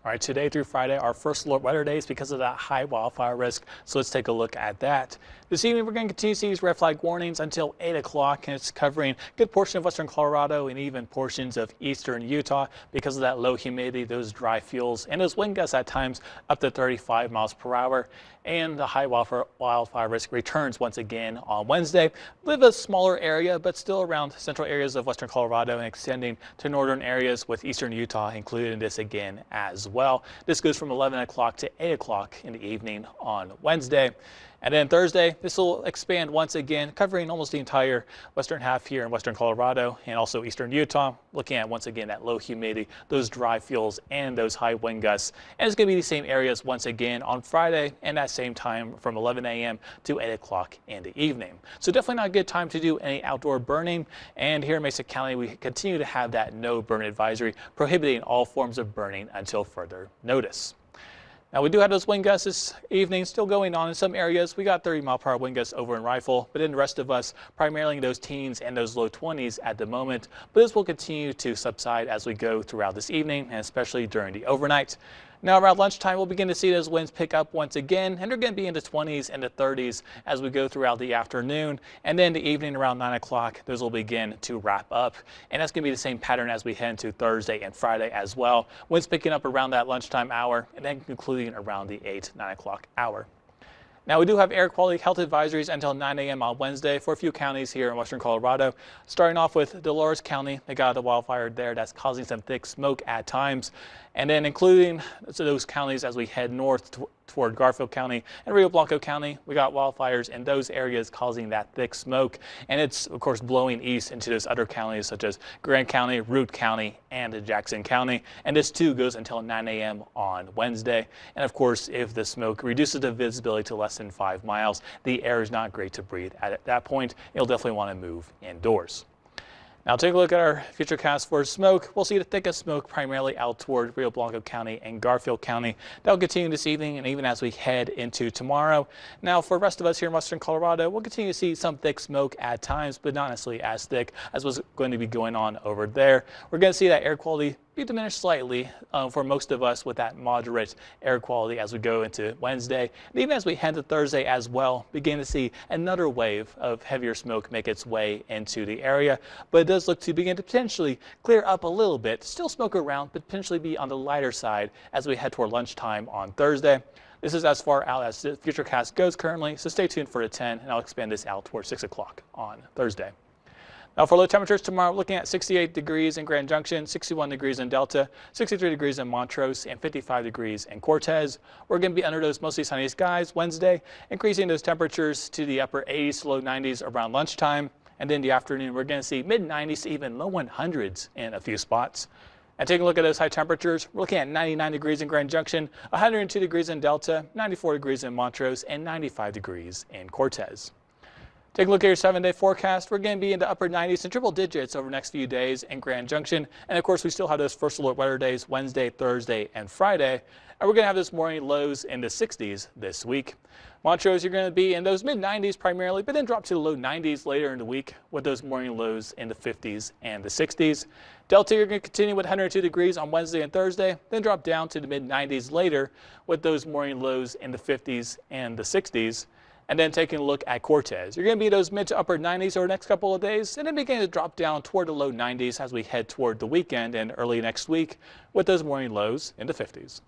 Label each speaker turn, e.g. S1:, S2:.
S1: All right, today through Friday are first alert weather days because of that high wildfire risk. So let's take a look at that. This evening, we're going to continue to see these red flag warnings until 8 o'clock, and it's covering a good portion of western Colorado and even portions of eastern Utah because of that low humidity, those dry fuels, and those wind gusts at times up to 35 miles per hour. And the high wildfire risk returns once again on Wednesday. Live a smaller area, but still around central areas of western Colorado and extending to northern areas with eastern Utah included in this again as well. This goes from 11 o'clock to 8 o'clock in the evening on Wednesday. And then Thursday, this will expand once again, covering almost the entire western half here in western Colorado and also eastern Utah, looking at once again that low humidity, those dry fuels, and those high wind gusts. And it's going to be the same areas once again on Friday and that same time from 11 a.m. to 8 o'clock in the evening. So definitely not a good time to do any outdoor burning. And here in Mesa County, we continue to have that no burn advisory, prohibiting all forms of burning until further notice. Now, we do have those wind gusts this evening still going on in some areas. We got 30-mile-per-hour wind gusts over in Rifle, but in the rest of us, primarily those teens and those low 20s at the moment. But this will continue to subside as we go throughout this evening, and especially during the overnight. Now, around lunchtime, we'll begin to see those winds pick up once again, and they're going to be in the 20s and the 30s as we go throughout the afternoon. And then the evening around 9 o'clock, those will begin to wrap up. And that's going to be the same pattern as we head into Thursday and Friday as well. Winds picking up around that lunchtime hour and then concluding around the 9 o'clock hour. Now, we do have air quality health advisories until 9 a.m. on Wednesday for a few counties here in western Colorado. Starting off with Dolores County, they got a wildfire there that's causing some thick smoke at times. And then including those counties as we head north toward Garfield County and Rio Blanco County, we got wildfires in those areas causing that thick smoke. And it's, of course, blowing east into those other counties such as Grand County, Root County, and Jackson County. And this too goes until 9 a.m. on Wednesday. And of course, if the smoke reduces the visibility to less than 5 miles, the air is not great to breathe. At that point, you'll definitely want to move indoors. Now, take a look at our future cast for smoke. We'll see the thickest smoke primarily out toward Rio Blanco County and Garfield County. That'll continue this evening and even as we head into tomorrow. Now, for the rest of us here in western Colorado, we'll continue to see some thick smoke at times, but not necessarily as thick as what's going to be going on over there. We're going to see that air quality be diminished slightly for most of us with that moderate air quality as we go into Wednesday. And even as we head to Thursday as well, begin to see another wave of heavier smoke make its way into the area. But it does look to begin to potentially clear up a little bit. Still smoke around, but potentially be on the lighter side as we head toward lunchtime on Thursday. This is as far out as the futurecast goes currently, so stay tuned for the 10, and I'll expand this out towards 6 o'clock on Thursday. Now, for low temperatures tomorrow, looking at 68 degrees in Grand Junction, 61 degrees in Delta, 63 degrees in Montrose, and 55 degrees in Cortez. We're going to be under those mostly sunny skies Wednesday, increasing those temperatures to the upper 80s to low 90s around lunchtime. And then in the afternoon, we're going to see mid-90s to even low 100s in a few spots. And taking a look at those high temperatures, we're looking at 99 degrees in Grand Junction, 102 degrees in Delta, 94 degrees in Montrose, and 95 degrees in Cortez. Take a look at your 7-day forecast. We're going to be in the upper 90s and triple digits over the next few days in Grand Junction. And of course, we still have those first alert weather days Wednesday, Thursday, and Friday. And we're going to have those morning lows in the 60s this week. Montrose, you're going to be in those mid-90s primarily, but then drop to the low 90s later in the week with those morning lows in the 50s and the 60s. Delta, you're going to continue with 102 degrees on Wednesday and Thursday, then drop down to the mid-90s later with those morning lows in the 50s and the 60s. And then taking a look at Cortez, you're going to be those mid to upper 90s over the next couple of days, and then begin to drop down toward the low 90s as we head toward the weekend and early next week with those morning lows in the 50s.